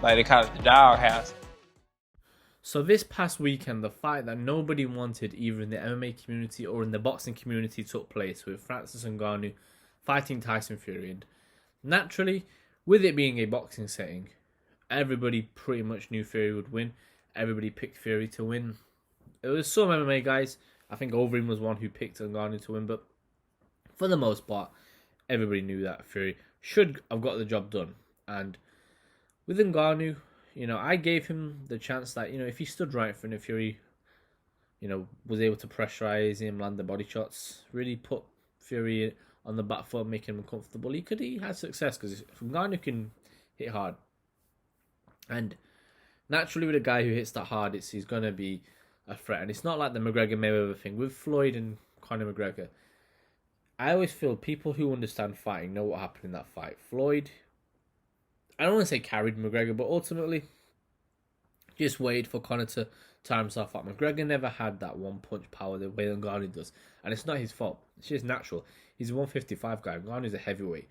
Like they call it the doghouse. So this past weekend, the fight that nobody wanted, either in the MMA community or in the boxing community, took place with Francis Ngannou fighting Tyson Fury. And naturally, with it being a boxing setting, everybody pretty much knew Fury would win. Everybody picked Fury to win. It was some MMA guys. I think Overeem was one who picked Ngannou to win, but for the most part, everybody knew that Fury should have got the job done. And with Ngannou, I gave him the chance that, if he stood right in front of Fury, was able to pressurize him, land the body shots, really put Fury on the back foot, make him uncomfortable, he had success, because Ngannou can hit hard. And naturally, with a guy who hits that hard, he's going to be a threat. And it's not like the McGregor-Mayweather thing. With Floyd and Conor McGregor, I always feel people who understand fighting know what happened in that fight. Floyd, I don't want to say carried McGregor, but ultimately just waited for Conor to tire himself out. McGregor never had that one-punch power the way Ngannou does. And it's not his fault. It's just natural. He's a 155 guy. Ngannou's a heavyweight.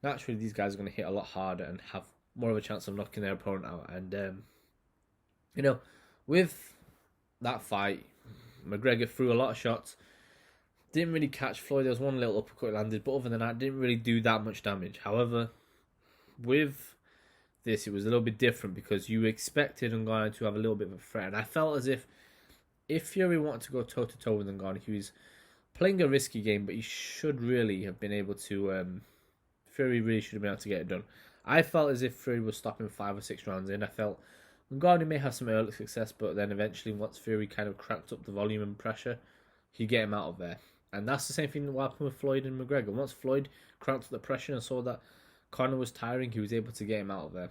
Naturally, these guys are going to hit a lot harder and have more of a chance of knocking their opponent out. And, with that fight, McGregor threw a lot of shots. Didn't really catch Floyd. There was one little uppercut landed, but other than that, didn't really do that much damage. However, with this, it was a little bit different because you expected Ngannou to have a little bit of a threat. And I felt as if Fury wanted to go toe-to-toe with Ngannou, he was playing a risky game, but he should really have been able to... Fury really should have been able to get it done. I felt as if Fury was stopping 5 or 6 rounds in. I felt Ngannou may have some early success, but then eventually, once Fury kind of cracked up the volume and pressure, he'd get him out of there. And that's the same thing that happened with Floyd and McGregor. Once Floyd cracked up the pressure and saw that Conor was tiring, he was able to get him out of there.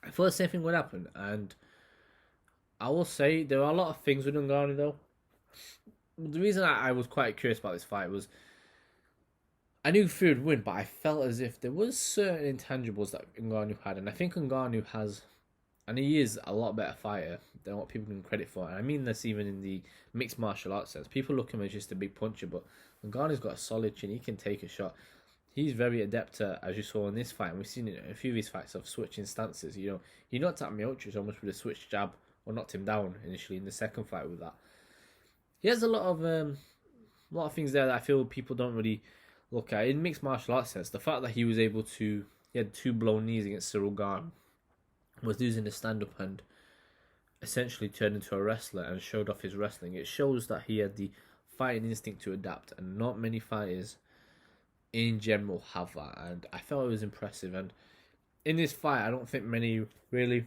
I thought the same thing would happen, and I will say there are a lot of things with Ngannou though. The reason I was quite curious about this fight was I knew Fury would win, but I felt as if there was certain intangibles that Ngannou had, and I think Ngannou has, and he is a lot better fighter than what people can credit for. And I mean this even in the mixed martial arts sense. People look at him as just a big puncher, but Ngannou's got a solid chin. He can take a shot. He's very adept at, as you saw in this fight, and we've seen it in a few of his fights, of switching stances. He knocked out Miocic almost with a switch jab, or knocked him down initially in the second fight with that. He has a lot of things there that I feel people don't really look at. In mixed martial arts sense, the fact that he was able to, he had 2 blown knees against Cyril Gane, was losing the stand-up and essentially turned into a wrestler and showed off his wrestling. It shows that he had the fighting instinct to adapt, and not many fighters in general have that, and I felt it was impressive. And in this fight, I don't think many really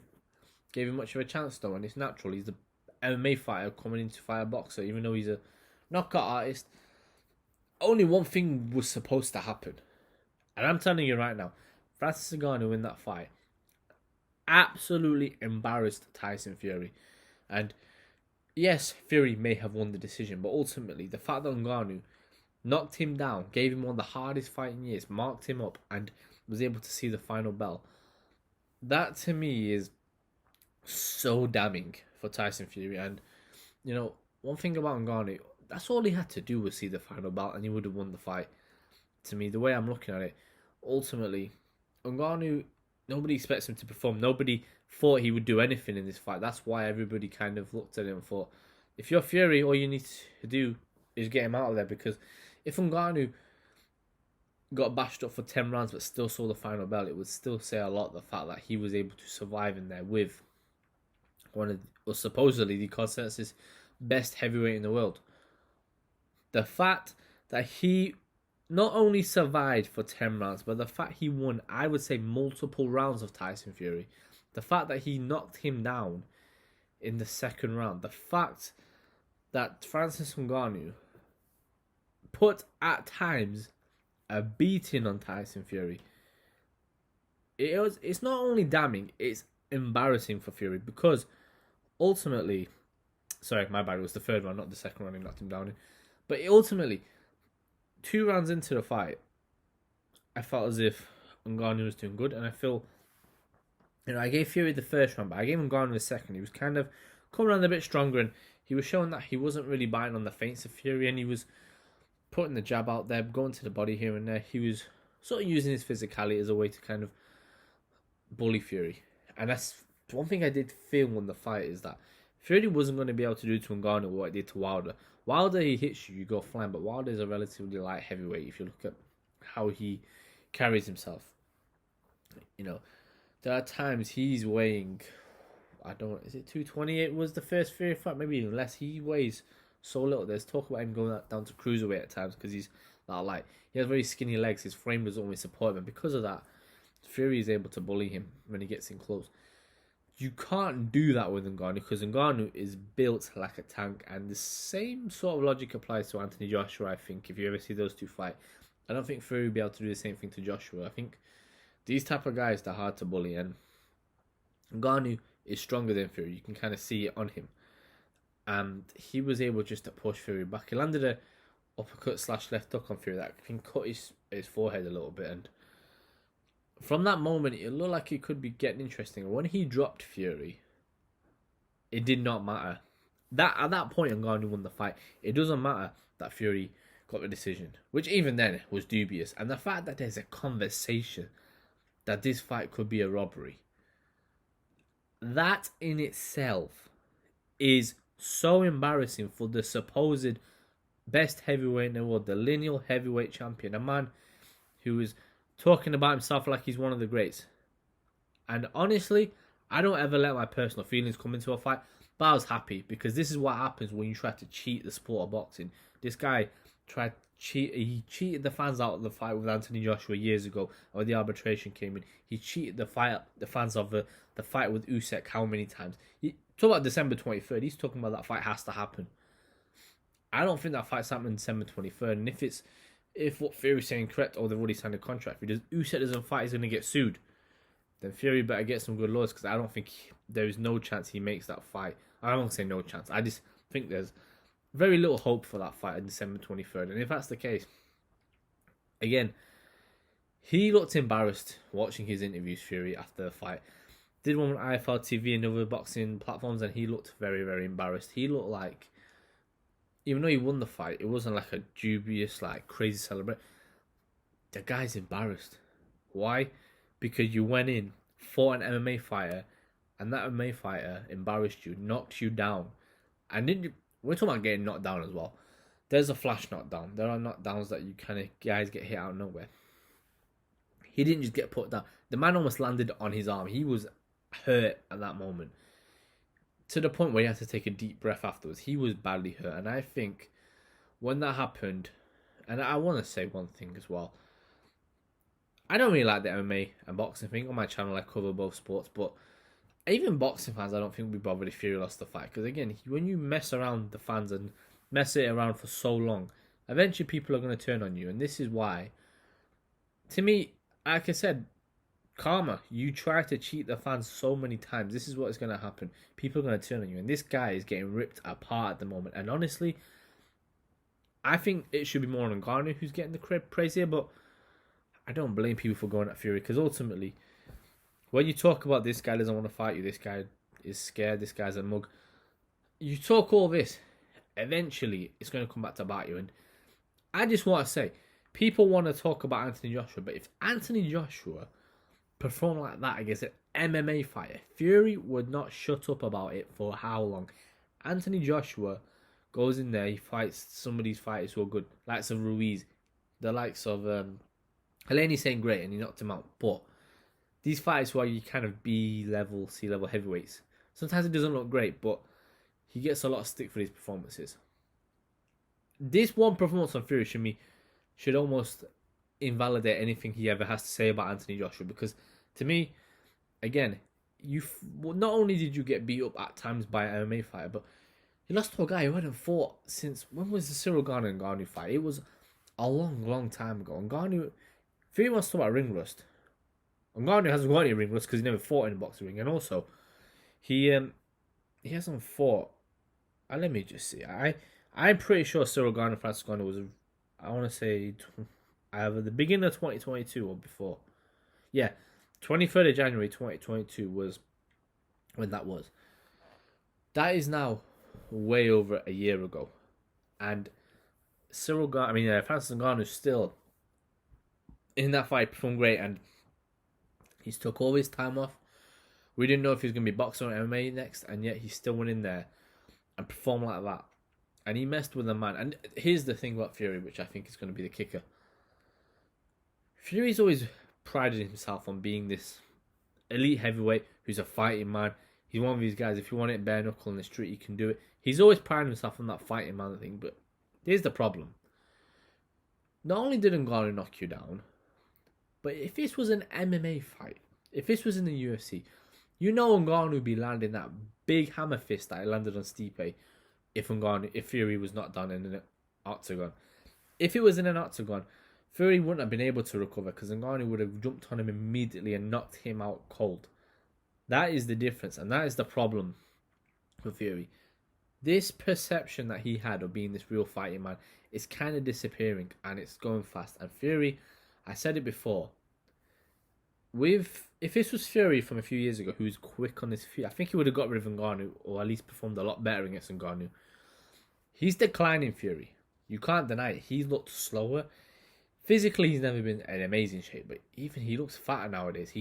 gave him much of a chance though, and it's natural. He's the MMA fighter coming in to fight a boxer, even though he's a knockout artist. Only one thing was supposed to happen, and I'm telling you right now, Francis Ngannou in that fight absolutely embarrassed Tyson Fury. And yes, Fury may have won the decision, but ultimately the fact that Ngannou knocked him down, gave him one of the hardest fighting years, marked him up, and was able to see the final bell, that to me is so damning for Tyson Fury. And one thing about Ngannou, that's all he had to do was see the final bell and he would have won the fight. To me, the way I'm looking at it, ultimately Ngannou, nobody expects him to perform. Nobody thought he would do anything in this fight. That's why everybody kind of looked at him and thought, if you're Fury, all you need to do is get him out of there. Because if Ngannou got bashed up for 10 rounds but still saw the final bell, it would still say a lot, the fact that he was able to survive in there with one of, well, supposedly the consensus best heavyweight in the world. The fact that he not only survived for 10 rounds, but the fact he won, I would say, multiple rounds of Tyson Fury. The fact that he knocked him down in the second round. The fact that Francis Ngannou put, at times, a beating on Tyson Fury. It's not only damning, it's embarrassing for Fury, because ultimately, sorry, my bad, it was the third round, not the second round he knocked him down in. But ultimately, 2 rounds into the fight, I felt as if Ngannou was doing good, and I feel I gave Fury the first round, but I gave him Ngannou the second. He was kind of coming on a bit stronger, and he was showing that he wasn't really biting on the feints of Fury, and he was putting the jab out there, going to the body here and there. He was sort of using his physicality as a way to kind of bully Fury. And that's one thing I did feel on the fight, is that Fury wasn't going to be able to do to Ngannou what he did to Wilder. Wilder, he hits you, you go flying, but Wilder is a relatively light heavyweight if you look at how he carries himself. There are times he's weighing, is it 228 was the first Fury fight? Maybe even less. He weighs so little. There's talk about him going down to cruiserweight at times because he's not light. He has very skinny legs. His frame doesn't always support him. And because of that, Fury is able to bully him when he gets in close. You can't do that with Ngannou because Ngannou is built like a tank. And the same sort of logic applies to Anthony Joshua, I think, if you ever see those two fight. I don't think Fury will be able to do the same thing to Joshua. I think these type of guys, they're hard to bully. And Ngannou is stronger than Fury. You can kind of see it on him. And he was able just to push Fury back. He landed a uppercut / left hook on Fury that I think cut his forehead a little bit. And from that moment, it looked like it could be getting interesting. When he dropped Fury, it did not matter. At that point, Ngannou won the fight. It doesn't matter that Fury got the decision, which even then was dubious. And the fact that there's a conversation that this fight could be a robbery, that in itself is so embarrassing for the supposed best heavyweight in the world, the lineal heavyweight champion, a man who is talking about himself like he's one of the greats. And honestly, I don't ever let my personal feelings come into a fight, but I was happy because this is what happens when you try to cheat the sport of boxing. This guy he cheated the fans out of the fight with Anthony Joshua years ago when the arbitration came in. He cheated the fans of the fight with Usyk how many times? Talk about December 23rd. He's talking about that fight has to happen. I don't think that fight's happening December 23rd. And if what Fury's saying correct, or they've already signed a contract, if Usyk doesn't fight, he's going to get sued. Then Fury better get some good lawyers because I don't think there is no chance he makes that fight. I don't say no chance. I just think there's very little hope for that fight on December 23rd. And if that's the case, again, he looked embarrassed watching his interviews, Fury, after the fight. Did one on IFL TV and other boxing platforms, and he looked very, very embarrassed. He looked like, even though he won the fight, it wasn't like a dubious, like crazy celebration. The guy's embarrassed. Why? Because you went in, fought an MMA fighter, and that MMA fighter embarrassed you, knocked you down. And we're talking about getting knocked down as well. There's a flash knockdown. There are knockdowns that you kind of guys get hit out of nowhere. He didn't just get put down. The man almost landed on his arm. He was hurt at that moment, to the point where he had to take a deep breath afterwards. He was badly hurt. And I think when that happened, and I want to say one thing as well, I don't really like the MMA and boxing thing. On my channel I cover both sports, but even boxing fans, I don't think we bothered if Fury lost the fight. Because again, when you mess around the fans and mess it around for so long, eventually people are going to turn on you. And this is why, to me, like I said, karma. You try to cheat the fans so many times, this is what is going to happen. People are going to turn on you. And this guy is getting ripped apart at the moment. And honestly, I think it should be more on Ngannou who's getting the praise here. But I don't blame people for going at Fury. Because ultimately, when you talk about this guy doesn't want to fight you, this guy is scared, this guy's a mug, you talk all this, eventually it's going to come back to bite you. And I just want to say, people want to talk about Anthony Joshua, but if Anthony Joshua performed like that against an MMA fighter, Fury would not shut up about it for how long? Anthony Joshua goes in there, he fights some of these fighters who are good, likes of Ruiz, the likes of Heleni's saying great, and he knocked him out, but these fighters who are you kind of B-level, C-level heavyweights, sometimes it doesn't look great, but he gets a lot of stick for these performances. This one performance on Fury should almost invalidate anything he ever has to say about Anthony Joshua, because to me, again, not only did you get beat up at times by an MMA fighter, but you lost to a guy who hadn't fought since, when was the Cyril Gane and Ngannou fight? It was a long, long time ago. And Fury wants to talk about ring rust. Ngannou hasn't got any ring rust because he never fought in a boxing ring, and also he hasn't fought. Let me just see. I'm pretty sure Cyril Gane and Francis Ngannou was, I want to say, either the beginning of 2022 or before. Yeah, 23rd of January 2022 was when that was. That is now way over a year ago. And Francis Ngannou is still in that fight, performed great, and he's took all his time off. We didn't know if he was going to be boxing or MMA next, and yet he still went in there and performed like that. And he messed with the man. And here's the thing about Fury, which I think is going to be the kicker. Fury's always prided himself on being this elite heavyweight who's a fighting man. He's one of these guys, if you want it bare knuckle in the street, you can do it. He's always prided himself on that fighting man thing, but here's the problem. Not only did Ngannou knock you down, but if this was an MMA fight, if this was in the UFC, you know Ngannou would be landing that big hammer fist that he landed on Stipe if Fury was not done in an octagon. If it was in an octagon, Fury wouldn't have been able to recover because Ngannou would have jumped on him immediately and knocked him out cold. That is the difference, and that is the problem with Fury. This perception that he had of being this real fighting man is kind of disappearing, and it's going fast. And Fury, I said it before, if this was Fury from a few years ago, who's quick on his feet, I think he would have got rid of Ngannou, or at least performed a lot better against Ngannou. He's declining, Fury. You can't deny it. He's looked slower. Physically, he's never been in amazing shape, but even he looks fatter nowadays.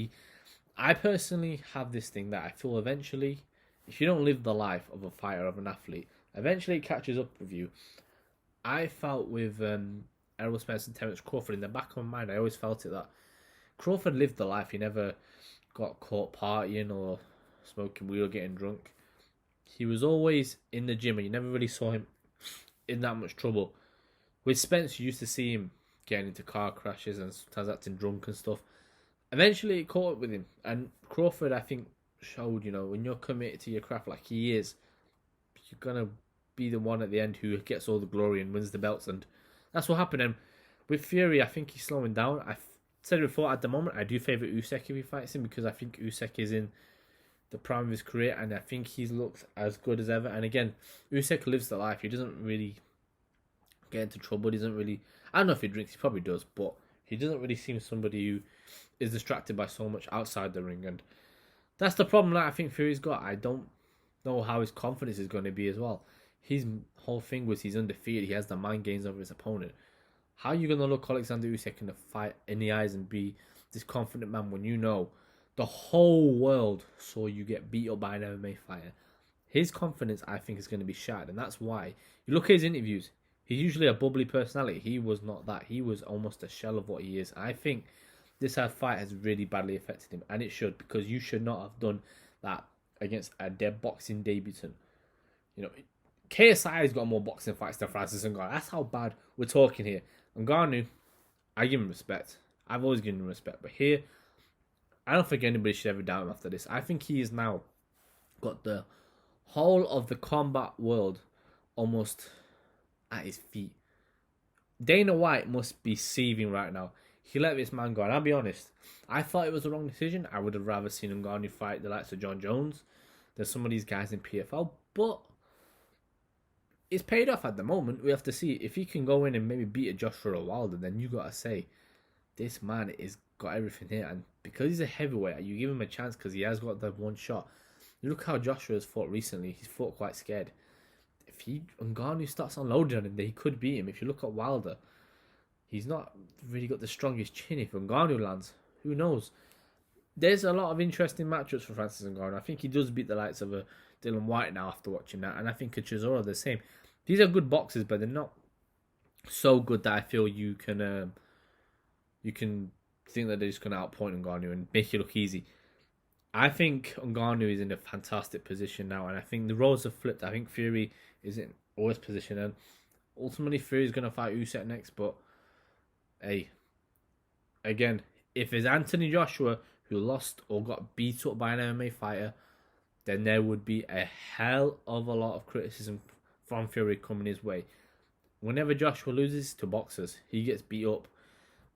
I personally have this thing that I feel eventually, if you don't live the life of a fighter, of an athlete, eventually it catches up with you. I felt with Errol Spence and Terence Crawford, in the back of my mind, I always felt it that Crawford lived the life. He never got caught partying or smoking weed or getting drunk. He was always in the gym, and you never really saw him in that much trouble. With Spence, you used to see him getting into car crashes and sometimes acting drunk and stuff. Eventually, it caught up with him. And Crawford, I think, showed, when you're committed to your craft like he is, you're going to be the one at the end who gets all the glory and wins the belts. And that's what happened. And with Fury, I think he's slowing down. I've said it before, at the moment, I do favour Usyk if he fights him, because I think Usyk is in the prime of his career, and I think he's looked as good as ever. And again, Usyk lives the life. He doesn't really get into trouble. He doesn't really... I don't know if he drinks. He probably does, but he doesn't really seem somebody who is distracted by so much outside the ring. And that's the problem that I think Fury's got. I don't know how his confidence is going to be as well. His whole thing was he's undefeated. He has the mind games over his opponent. How are you going to look Alexander Usyk in the fight in the eyes and be this confident man when you know the whole world saw you get beat up by an MMA fighter? His confidence, I think, is going to be shattered, and that's why you look at his interviews. He's usually a bubbly personality. He was not that. He was almost a shell of what he is. I think this fight has really badly affected him, and it should, because you should not have done that against a dead boxing debutant. KSI has got more boxing fights than Francis Ngannou. That's how bad we're talking here. Ngannou, I give him respect. I've always given him respect, but here, I don't think anybody should ever doubt him after this. I think he has now got the whole of the combat world almost at his feet. Dana White must be seething right now. He let this man go, and I'll be honest, I thought it was the wrong decision. I would have rather seen Ngannou fight the likes of John Jones than some of these guys in PFL, but it's paid off at the moment. We have to see if he can go in and maybe beat a Joshua Wilder. Then you got to say, this man is got everything here, and because he's a heavyweight, you give him a chance because he has got the one shot. You look how Joshua has fought recently. He's fought quite scared. If Ngannou starts unloading on him, then he could beat him. If you look at Wilder, he's not really got the strongest chin. If Ngannou lands, who knows? There's a lot of interesting matchups for Francis Ngannou. I think he does beat the likes of a Dylan White now after watching that, and I think a Chisora the same. These are good boxers, but they're not so good that I feel you can think that they're just going to outpoint Ngannou and make it look easy. I think Ngannou is in a fantastic position now, and I think the roles have flipped. I think Fury is in a worse position, and ultimately Fury is going to fight Usyk next. But hey, again, if it's Anthony Joshua who lost or got beat up by an MMA fighter, then there would be a hell of a lot of criticism from Fury coming his way. Whenever Joshua loses to boxers, he gets beat up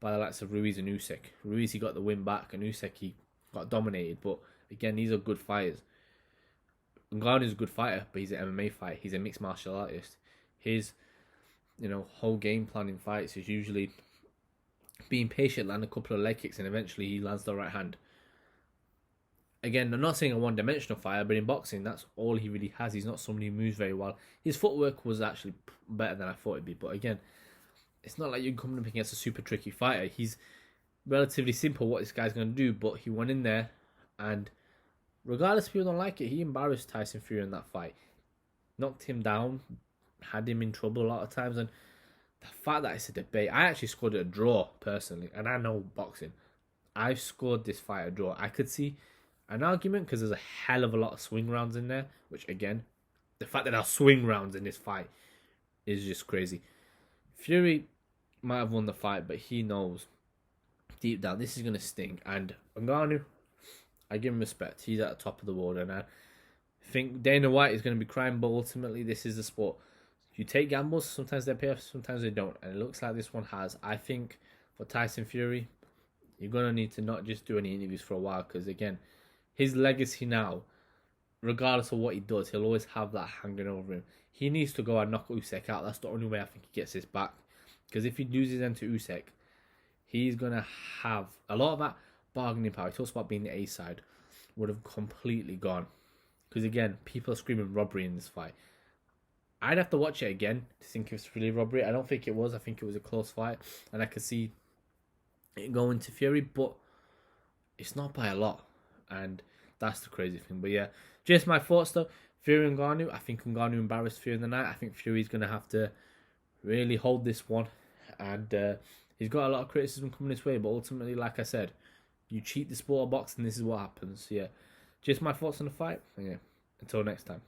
by the likes of Ruiz and Usyk. Ruiz, he got the win back, and Usyk, he got dominated. But again, these are good fighters. Ngannou's a good fighter, but he's an MMA fighter. He's a mixed martial artist. His, whole game plan in fights is usually being patient, land a couple of leg kicks, and eventually he lands the right hand. again, I'm not saying a one-dimensional fighter, but in boxing, that's all he really has. He's not somebody who moves very well. His footwork was actually better than I thought it'd be, but again, it's not like you're coming up against a super tricky fighter. He's relatively simple what this guy's going to do, but he went in there, and regardless if people don't like it, he embarrassed Tyson Fury in that fight. Knocked him down, had him in trouble a lot of times, and the fact that it's a debate, I actually scored it a draw, personally, and I know boxing. I've scored this fight a draw. I could see an argument because there's a hell of a lot of swing rounds in there, which again, the fact that there are swing rounds in this fight is just crazy. Fury might have won the fight, but he knows deep down this is going to sting. And Ngannou, I give him respect. He's at the top of the world, and I think Dana White is going to be crying, but ultimately this is the sport. You take gambles, sometimes they pay off, sometimes they don't, and it looks like this one has. I think for Tyson Fury, you're going to need to not just do any interviews for a while, because again, his legacy now, regardless of what he does, he'll always have that hanging over him. He needs to go and knock Usyk out. That's the only way I think he gets this back. Because if he loses then to Usyk, he's going to have a lot of that bargaining power. He talks about being the A side, would have completely gone. Because again, people are screaming robbery in this fight. I'd have to watch it again to think if it's really robbery. I don't think it was. I think it was a close fight. And I could see it going to Fury, but it's not by a lot. And that's the crazy thing. But yeah, just my thoughts though. Fury and Ngannou. I think Ngannou embarrassed Fury in the night. I think Fury's going to have to really hold this one. And he's got a lot of criticism coming his way. But ultimately, like I said, you cheat the sport of boxing, this is what happens. So yeah, just my thoughts on the fight. And yeah, until next time.